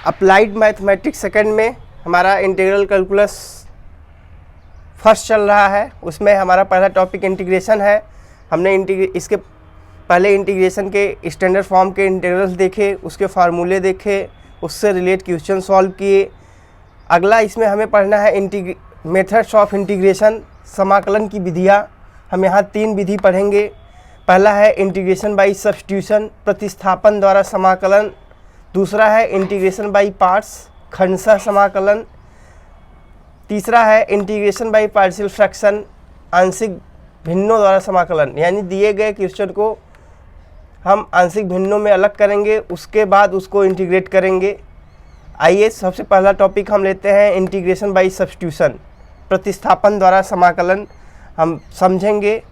Applied mathematics second में हमारा integral calculus first चल रहा है। उसमें हमारा पहला टॉपिक इंटीग्रेशन है। हमने इसके पहले इंटीग्रेशन के स्टैंडर्ड फॉर्म के इंटीग्रल्स देखे, उसके फार्मूले देखे, उससे रिलेट क्वेश्चन सॉल्व किए। अगला इसमें हमें पढ़ना है मेथड्स ऑफ इंटीग्रेशन, समाकलन की विधियाँ। हम यहाँ 3 विधि पढ़ेंगे। पहला है इंटीग्रेशन बाय सब्स्टिट्यूशन, प्रतिस्थापन द्वारा समाकलन। दूसरा है इंटीग्रेशन बाय पार्ट्स, खंडशः समाकलन। तीसरा है इंटीग्रेशन बाय पार्शियल फ्रैक्शन, आंशिक भिन्नों द्वारा समाकलन। यानी दिए गए क्वेश्चन को हम आंशिक भिन्नों में अलग करेंगे, उसके बाद उसको इंटीग्रेट करेंगे। आइए सबसे पहला टॉपिक हम लेते हैं इंटीग्रेशन बाय सब्स्टिट्यूशन, प्रतिस्थापन द्वारा समाकलन हम समझेंगे।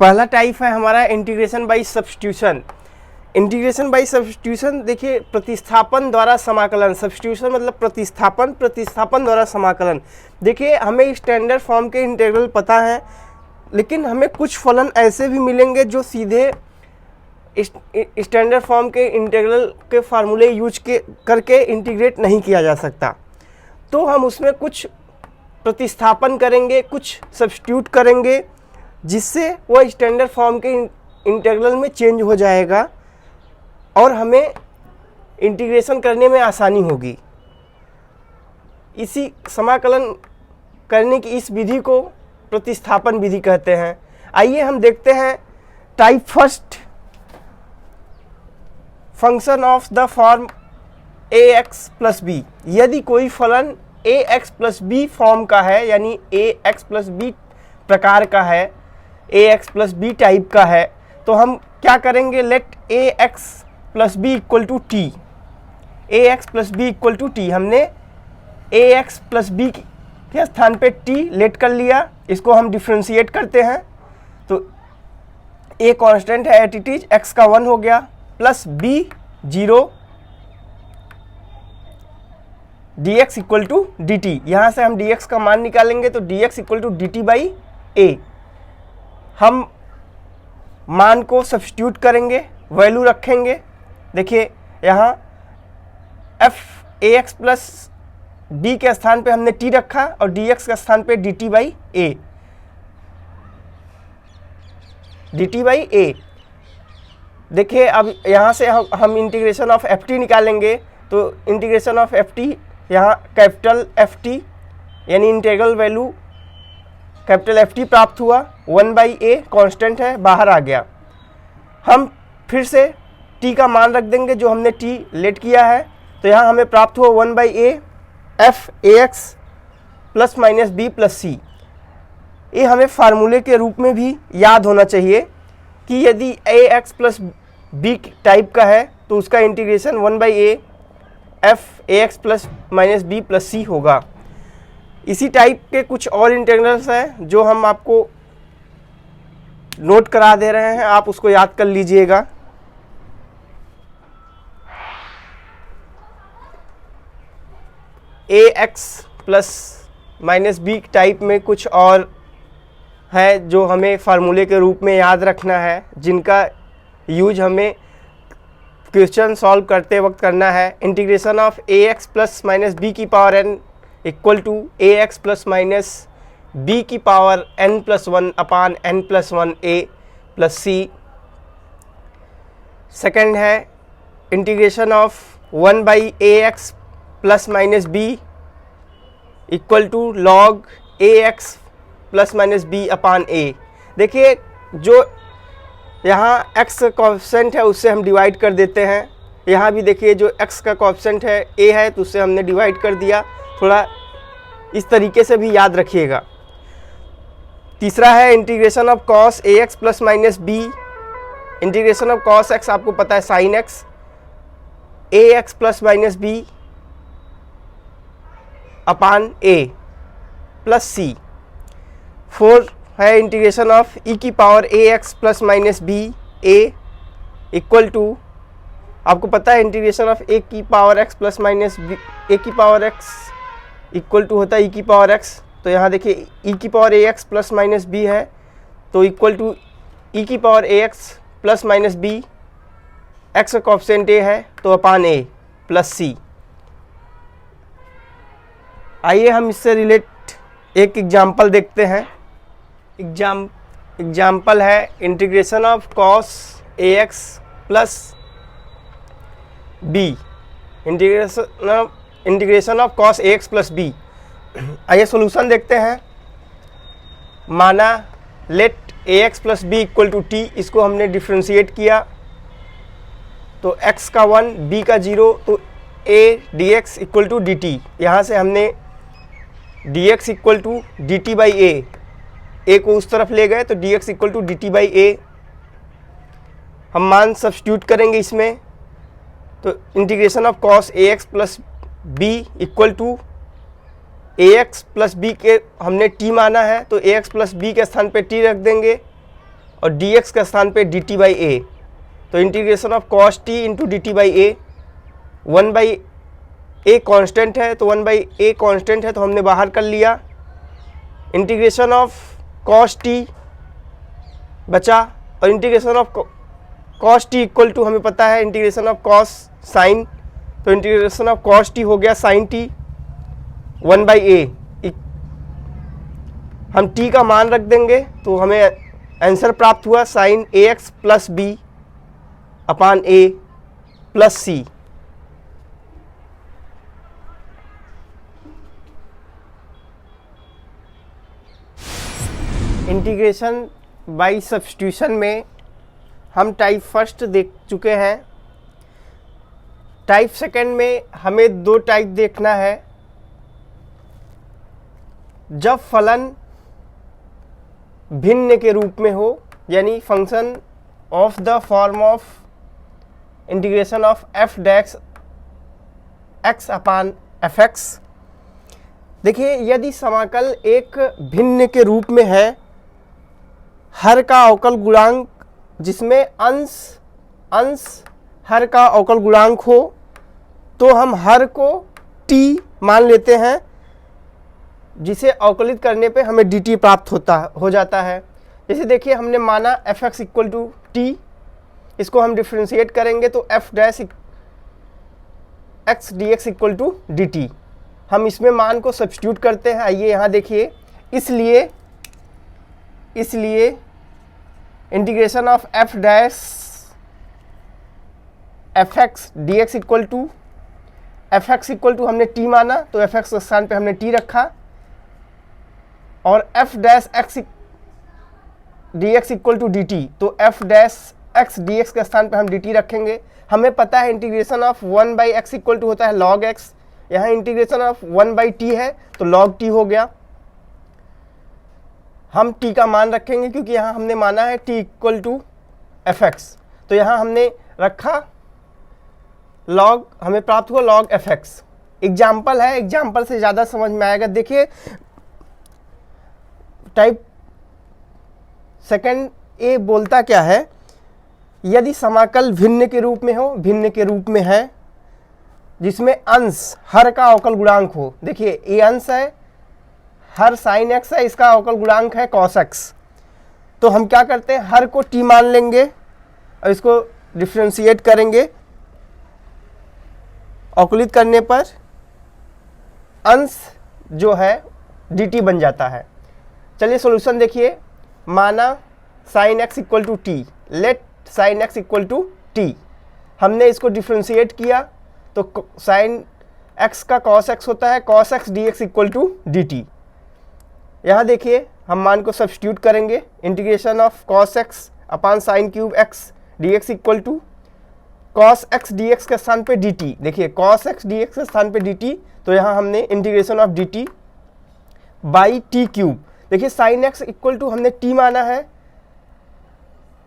पहला टाइप है हमारा integration by substitution. Integration by substitution देखिए, प्रतिस्थापन द्वारा समाकलन। सब्स्टिट्यूशन मतलब प्रतिस्थापन, प्रतिस्थापन द्वारा समाकलन। देखिए हमें स्टैंडर्ड फॉर्म के इंटीग्रल पता है, लेकिन हमें कुछ फलन ऐसे भी मिलेंगे जो सीधे स्टैंडर्ड फॉर्म के इंटीग्रल के फार्मूले यूज करके इंटीग्रेट नहीं किया जा सकता। तो हम उसमें कुछ प्रतिस्थापन करेंगे, कुछ सब्स्टिट्यूट करेंगे, जिससे वह स्टैंडर्ड फॉर्म के इंटीग्रल में चेंज हो जाएगा और हमें इंटीग्रेशन करने में आसानी होगी। इसी समाकलन करने की इस विधि को प्रतिस्थापन विधि कहते हैं। आइए हम देखते हैं type first, function of the form ax plus b. यदि कोई फलन ax प्लस बी फॉर्म का है, यानी ax प्लस बी प्रकार का है, ax प्लस बी टाइप का है, तो हम क्या करेंगे, let ax plus b equal to t. ax plus b equal to t, हमने ax प्लस बी के स्थान पे t लेट कर लिया। इसको हम डिफ्रेंशिएट करते हैं तो a कांस्टेंट है, एट इट इज x का 1 हो गया, plus b 0 dx equal to d t. यहाँ से हम dx का मान निकालेंगे तो dx equal to d t by a. हम मान को सब्स्टिट्यूट करेंगे, वैल्यू रखेंगे। देखिए यहाँ f a x plus b के स्थान पे हमने t रखा और dx के स्थान पे dt by a, dt by a. देखिए अब यहाँ से हम इंटीग्रेशन ऑफ एफ टी निकालेंगे तो इंटीग्रेशन ऑफ एफ टी, यहाँ कैपिटल एफ टी यानी integral value capital F T प्राप्त हुआ। 1/a कांस्टेंट है, बाहर आ गया। हम फिर से t का मान रख देंगे जो हमने t लेट किया है, तो यहाँ हमें प्राप्त हुआ 1/a f a x plus minus b plus c. ये हमें फार्मूले के रूप में भी याद होना चाहिए कि यदि a x plus b type का है तो उसका integration 1/a f a x plus minus b plus c होगा। इसी टाइप के कुछ और इंटीग्रल्स हैं जो हम आपको नोट करा दे रहे हैं, आप उसको याद कर लीजिएगा। A x plus minus b type में कुछ और है जो हमें फार्मूले के रूप में याद रखना है, जिनका यूज हमें क्वेश्चन सॉल्व करते वक्त करना है। Integration of a x plus minus b की power n equal to a x plus minus b की power n plus 1 upon n plus 1 a plus c. Second है integration of 1/a x plus minus b equal to log a x plus minus b upon a. देखिए जो यहाँ x का coefficient है उससे हम divide कर देते हैं। यहाँ भी देखिए जो x का कोएफिशिएंट है a है तो उससे हमने डिवाइड कर दिया। थोड़ा इस तरीके से भी याद रखिएगा। तीसरा है integration of cos a x plus minus b. Integration of cos x आपको पता है sin x, a x plus minus b upon a plus c. 4 है इंटीग्रेशन ऑफ e की power a x plus minus b a equal to, आपको पता है integration of a की power x plus minus b, a की power x equal to होता है ई की पावर एक्स। तो यहाँ देखिए ई की power a x plus minus b है तो इक्वल टू ई की power a x plus minus b x का कोएफिशिएंट ए है तो अपान ए प्लस सी। आइए हम इससे रिलेट एक एग्जाम्पल देखते हैं। एग्जाम्पल है integration of cos a x plus b, integration of cos a x plus b. आइए सॉल्यूशन देखते हैं। माना let a x plus b equal to T, इसको हमने डिफ्रेंशिएट किया तो x का 1 b का 0, तो a dx equal to d t. यहाँ से हमने dx equal to d t by a को उस तरफ ले गए तो dx equal to d t by a. हम मान सब्स्टिट्यूट करेंगे इसमें, तो integration of cos a x plus b equal to a x plus b के हमने t माना है तो ए एक्स प्लस बी के स्थान पे t रख देंगे और dx के स्थान पे डी टी बाई ए। तो integration of cos T into D t by A, 1 by a constant है तो 1 बाई ए कॉन्स्टेंट है तो हमने बाहर कर लिया। इंटीग्रेशन ऑफ कॉस टी बचा और integration of cos t equal to हमें पता है इंटीग्रेशन ऑफ कॉस साइन, तो इंटीग्रेशन ऑफ कॉस टी हो गया साइन टी 1 बाई ए। हम t का मान रख देंगे तो हमें आंसर प्राप्त हुआ sine a x plus b upon a plus c. Integration by substitution में हम टाइप फर्स्ट देख चुके हैं। टाइप सेकंड में हमें दो टाइप देखना है। जब फलन भिन्न के रूप में हो, यानी function of the form of integration of f dash x upon f x. देखिए यदि समाकल एक भिन्न के रूप में है, हर का अवकल गुणांक जिसमें अंश हर का अवकल गुणांक हो, तो हम हर को t मान लेते हैं, जिसे अवकलित करने पे हमें dt प्राप्त हो जाता है। जैसे देखिए हमने माना f x equal to T, इसको हम डिफ्रेंशिएट करेंगे तो f dash x d x equal to d t. हम इसमें मान को सब्स्टिट्यूट करते हैं। आइए यहाँ देखिए, इसलिए integration of f dash f x d x equal to f x equal to हमने टी माना तो एफ एक्स के स्थान पे हमने टी रखा, और f dash x d x equal to d t, तो f dash x d x के स्थान पे हम डी टी रखेंगे। हमें पता है integration of 1 by x equal to होता है लॉग एक्स, यहाँ इंटीग्रेशन ऑफ 1 बाई टी है तो लॉग टी हो गया। हम t का मान रखेंगे क्योंकि यहाँ हमने माना है t equal to f x, तो यहाँ हमने रखा लॉग, हमें प्राप्त हुआ लॉग एफ एक्स। एग्जाम्पल है, एग्जाम्पल से ज़्यादा समझ में आएगा। देखिए टाइप सेकंड ए बोलता क्या है, यदि समाकल भिन्न के रूप में हो, भिन्न के रूप में है जिसमें अंश हर का अवकल गुणांक हो। देखिए ए अंश है, हर साइन एक्स है, इसका अवकल गुणांक है कॉस एक्स, तो हम क्या करते हैं हर को टी मान लेंगे और इसको डिफ्रेंशिएट करेंगे। अवकलित करने पर अंश जो है डी टी बन जाता है। चलिए सॉल्यूशन देखिए। माना sine x equal to t, let sine x equal to t. हमने इसको डिफ्रेंशिएट किया तो साइन एक्स का कॉस एक्स होता है, cos x d x equal to d t. यहाँ देखिए हम मान को सब्स्टिट्यूट करेंगे, integration of cos x upon sine cube x d x equal to cos x d x के स्थान पे डी टी। देखिए कॉस एक्स डी एक्स के स्थान पे डी टी, तो यहाँ हमने integration of D t by T cube. देखिए साइन एक्स इक्वल टू हमने टी माना है,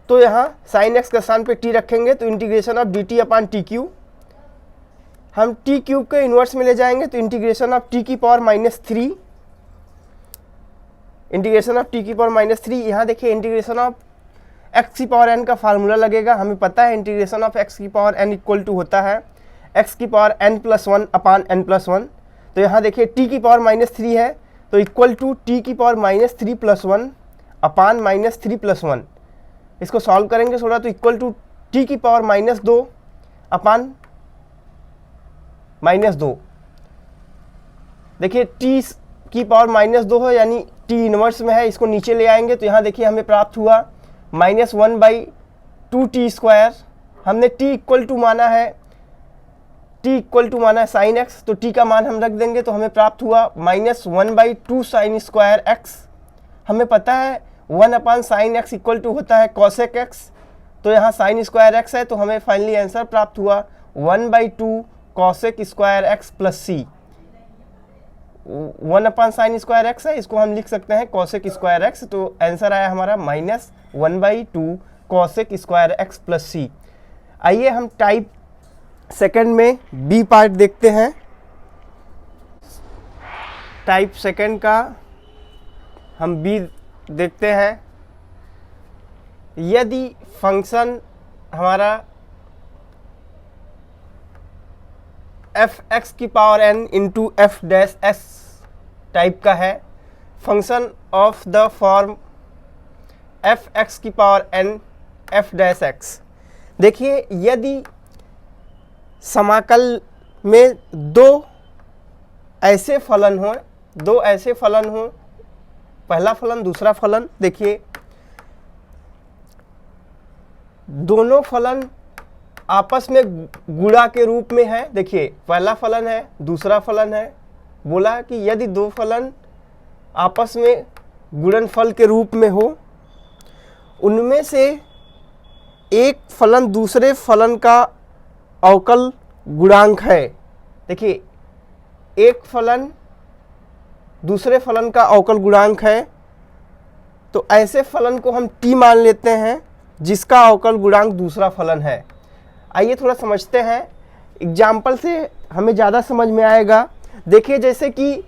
तो यहाँ साइन एक्स के स्थान पे टी रखेंगे तो integration of D T upon T cube. हम टी क्यूब के इन्वर्स में ले जाएंगे तो इंटीग्रेशन ऑफ टी की पावर -3, इंटीग्रेशन ऑफ टी की पावर -3। यहाँ देखिए इंटीग्रेशन ऑफ एक्स की पावर n का फार्मूला लगेगा। हमें पता है इंटीग्रेशन ऑफ एक्स की पावर n इक्वल टू होता है एक्स की पावर n+1 अपान n+1। तो यहाँ देखिए टी की पावर -3 है तो इक्वल टू टी की पावर -3+1 अपान -3+1। इसको सॉल्व करेंगे थोड़ा तो इक्वल टू टी की पावर -2 अपान -2। देखिए t की पावर -2 है, यानी t इनवर्स में है, इसको नीचे ले आएंगे तो यहाँ देखिए हमें प्राप्त हुआ -1/2t²। हमने t इक्वल टू माना है sin x, तो t का मान हम रख देंगे तो हमें प्राप्त हुआ -1/2 sin² x। हमें पता है 1/sin x इक्वल टू होता है cosec x, तो यहाँ sin² x है, तो हमें फाइनली आंसर प्राप्त हुआ 1/2 cosec² x plus c। 1/sin² x है, इसको हम लिख सकते हैं cosec² x, तो आंसर आया हमारा -1/2 cosec² x प्लस c। आइए हम टाइप सेकंड में बी पार्ट देखते हैं। टाइप सेकंड का हम बी देखते हैं। यदि फंक्शन हमारा f(x) की power n into f' s type का है, function of the form f(x) की पावर n f' x। देखिए यदि समाकल में दो ऐसे फलन हो, पहला फलन दूसरा फलन, देखिए दोनों फलन आपस में गुणा के रूप में है। देखिए पहला फलन है दूसरा फलन है, बोला कि यदि दो फलन आपस में गुणनफल के रूप में हो, उनमें से एक फलन दूसरे फलन का अवकल गुणांक है। देखिए एक फलन दूसरे फलन का अवकल गुणांक है, तो ऐसे फलन को हम t मान लेते हैं जिसका अवकल गुणांक दूसरा फलन है। आइए थोड़ा समझते हैं, एग्जाम्पल से हमें ज़्यादा समझ में आएगा। देखिए जैसे कि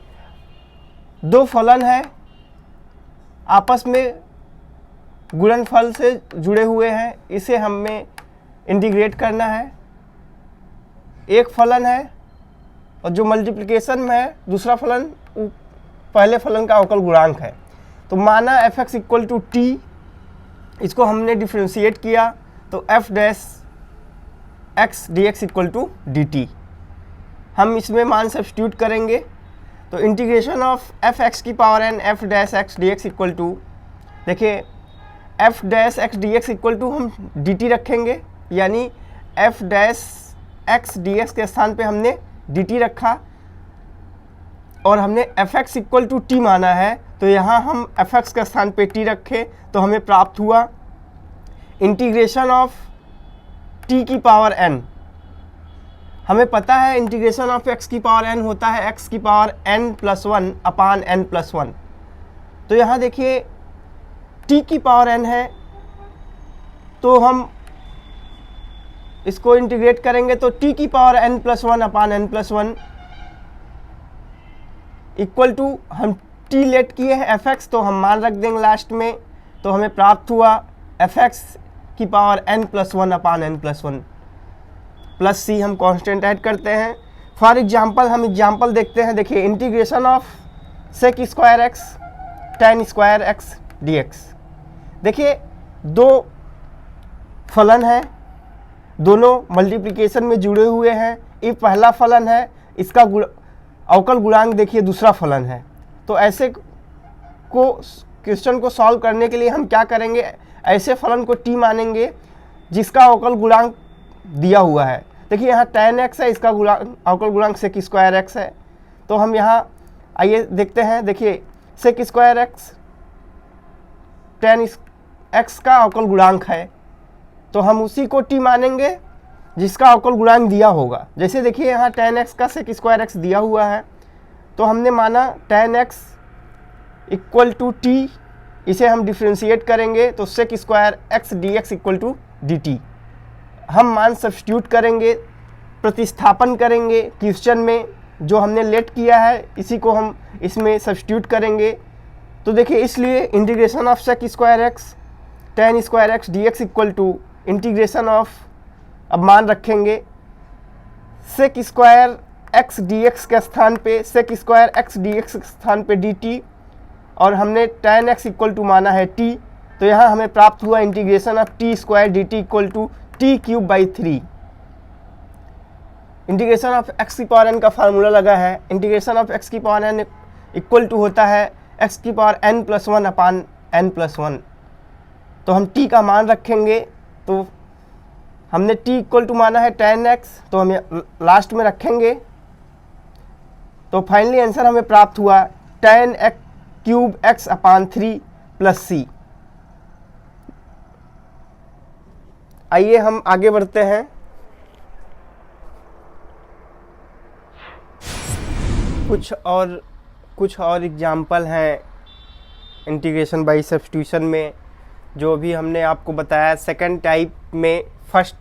दो फलन है आपस में गुणनफल से जुड़े हुए हैं, इसे हमें इंटीग्रेट करना है। एक फलन है और जो मल्टीप्लिकेशन में है, दूसरा फलन पहले फलन का अवकल गुणांक है। तो माना f(x) इक्वल टू t, इसको हमने डिफ्रेंशिएट किया तो f' x dx equal to dt। हम इसमें मान सब्स्टिट्यूट करेंगे तो इंटीग्रेशन ऑफ f(x) की power n f' x dx equal to, देखिए f' x dx equal to हम dt रखेंगे, यानी f' x dx के स्थान पे हमने dt रखा और हमने fx इक्वल टू t माना है, तो यहाँ हम fx के स्थान पे t रखे तो हमें प्राप्त हुआ इंटीग्रेशन ऑफ t की पावर n। हमें पता है इंटीग्रेशन ऑफ x की पावर n होता है x की पावर n+1 अपान n+1। तो यहाँ देखिए t की पावर n है, तो हम इसको इंटीग्रेट करेंगे तो t की पावर n+1 अपान n+1 इक्वल टू, हम t लेट किए हैं fx, तो हम मान रख देंगे लास्ट में, तो हमें प्राप्त हुआ fx की पावर n+1 अपान n+1 प्लस c। हम कांस्टेंट ऐड करते हैं। फॉर एग्जांपल हम एग्जांपल देखते हैं। देखिए integration of sec² x tan² x dx। देखिए दो फलन है, दोनों मल्टीप्लिकेशन में जुड़े हुए हैं। ये पहला फलन है, इसका अवकल गुणांक देखिए दूसरा फलन है। तो ऐसे क्वेश्चन को सॉल्व करने के लिए हम क्या करेंगे, ऐसे फलन को t मानेंगे जिसका अवकल गुणांक दिया हुआ है। देखिए यहाँ tan x है, इसका अवकल गुणांक sec² x है। तो हम यहाँ आइए देखते हैं। देखिए sec² x tan x का अवकल गुणांक है, तो हम उसी को t मानेंगे जिसका अवकल गुणांक दिया होगा। जैसे देखिए यहाँ tan x का sec² x दिया हुआ है, तो हमने माना tan x equal to t, इसे हम डिफ्रेंशिएट करेंगे तो sec² x dx equal to dt। हम मान सब्स्टिट्यूट करेंगे, प्रतिस्थापन करेंगे क्वेश्चन में, जो हमने लेट किया है इसी को हम इसमें सब्स्टिट्यूट करेंगे। तो देखिए इसलिए integration of sec² x tan² x dx equal to integration of, अब मान रखेंगे sec² x dx के स्थान पे sec² x dx के स्थान पे dt, और हमने tan x इक्वल टू माना है t, तो यहाँ हमें प्राप्त हुआ integration of t² dt equal to t³ by 3। Integration of x की पावर एन का फार्मूला लगा है। इंटीग्रेशन ऑफ एक्स की पावर एन इक्वल टू होता है एक्स की power n plus one upon n plus one. तो हम t का मान रखेंगे, तो हमने t इक्वल टू माना है tan x, तो हम लास्ट में रखेंगे। तो फाइनली आंसर हमें प्राप्त हुआ tan x क्यूब x अपान 3 प्लस c। आइए हम आगे बढ़ते हैं। कुछ और एग्जाम्पल हैं इंटीग्रेशन बाय सब्स्टिट्यूशन में, जो भी हमने आपको बताया सेकंड टाइप में। फर्स्ट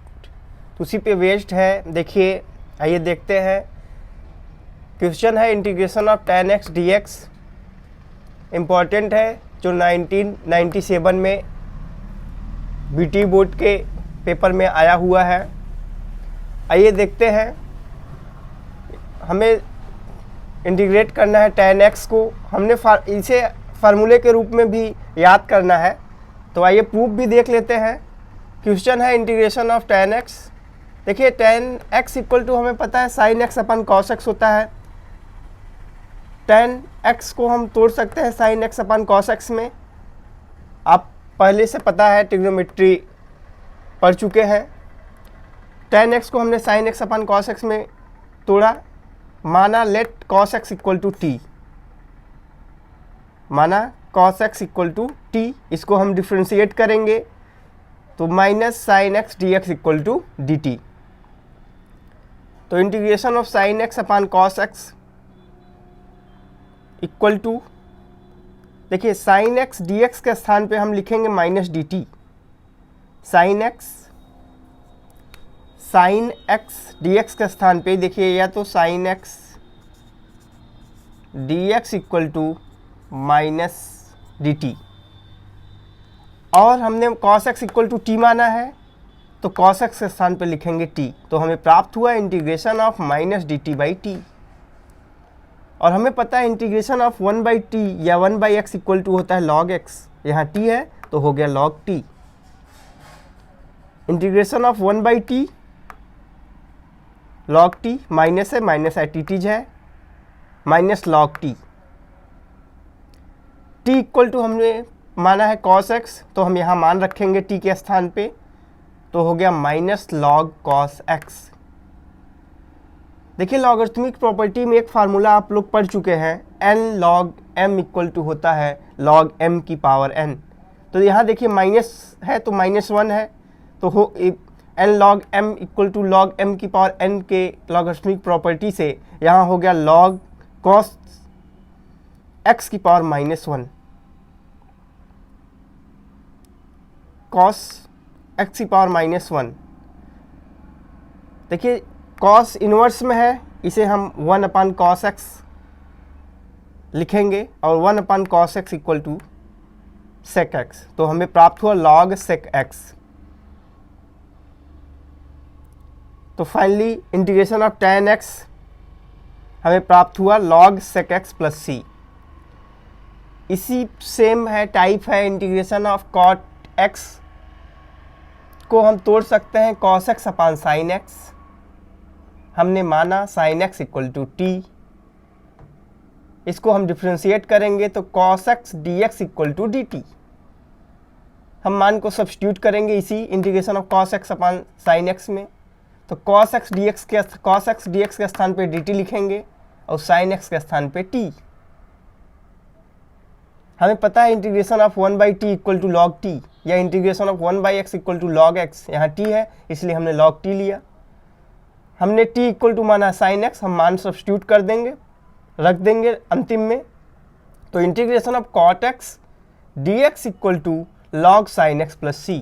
उसी पे बेस्ड है। देखिए, आइए देखते हैं। क्वेश्चन है integration of tan x dx। Important है, जो 1997 में बीटी बोर्ड के पेपर में आया हुआ है। आइए देखते हैं। हमें इंटीग्रेट करना है tan x को। हमने इसे फार्मूले के रूप में भी याद करना है, तो आइए प्रूफ भी देख लेते हैं। क्वेश्चन है इंटीग्रेशन ऑफ tan x। देखिए, tan x इक्वल टू हमें पता है sin x अपन cos x होता है। tan x को हम तोड़ सकते हैं sin x अपन cos x में। आप पहले से पता है, ट्रिग्नोमेट्री पढ़ चुके हैं। tan x को हमने sin x अपन cos x में तोड़ा, माना let cos x equal to T, माना cos x equal to T. इसको हम डिफ्रेंशिएट करेंगे, तो minus sine x d x equal to d t. तो integration of sine x upon cos x equal to, देखिए साइन एक्स डी एक्स के स्थान पे हम लिखेंगे minus d t. Sine x d x के स्थान पे देखिए, या तो sine x d x equal to minus d t, और हमने cos x equal to T माना है, तो cos x के स्थान पे लिखेंगे t। तो हमें प्राप्त हुआ integration of minus d t by T. और हमें पता है इंटीग्रेशन ऑफ 1 बाई टी या 1 बाई एक्स इक्वल टू होता है log x। यहाँ t है तो हो गया log t। Integration of 1 by t log t, minus है, माइनस एटीटीज है, minus log t। t equal to हमने माना है cos x, तो हम यहाँ मान रखेंगे t के स्थान पे, तो हो गया माइनस log cos x। देखिए, लॉगरिथमिक प्रॉपर्टी में एक फार्मूला आप लोग पढ़ चुके हैं, n log m equal to होता है log m की पावर n। तो यहाँ देखिए माइनस है तो माइनस 1 है, तो हो n log m equal to log m की पावर n के लॉगरिथमिक प्रॉपर्टी से यहाँ हो गया log cos x की पावर माइनस 1। cos x की पावर माइनस 1। देखिए, cos इनवर्स में है, इसे हम 1 अपान cos x लिखेंगे, और 1 upon cos x equal to sec x। तो हमें प्राप्त हुआ log sec x। तो finally integration of tan x हमें प्राप्त हुआ log sec x plus c। इसी सेम है, टाइप है इंटीग्रेशन ऑफ cot x को हम तोड़ सकते हैं cos x upon sine x। हमने माना sine x equal to T. इसको हम डिफ्रेंशिएट करेंगे, तो cos x dx equal to d t. हम मान को सब्स्टिट्यूट करेंगे इसी integration of cos x upon sine x में, तो cos x dx के स्थान पे dt लिखेंगे, और साइन x के स्थान पे t। हमें पता है integration of 1 by t equal to log t, या integration of 1 by x equal to log x. यहाँ t है इसलिए हमने लॉग टी लिया। हमने t इक्वल टू माना साइन x, हम मान सब्स्टिट्यूट कर देंगे, रख देंगे अंतिम में। तो integration of cot x dx equal to log sine x plus c।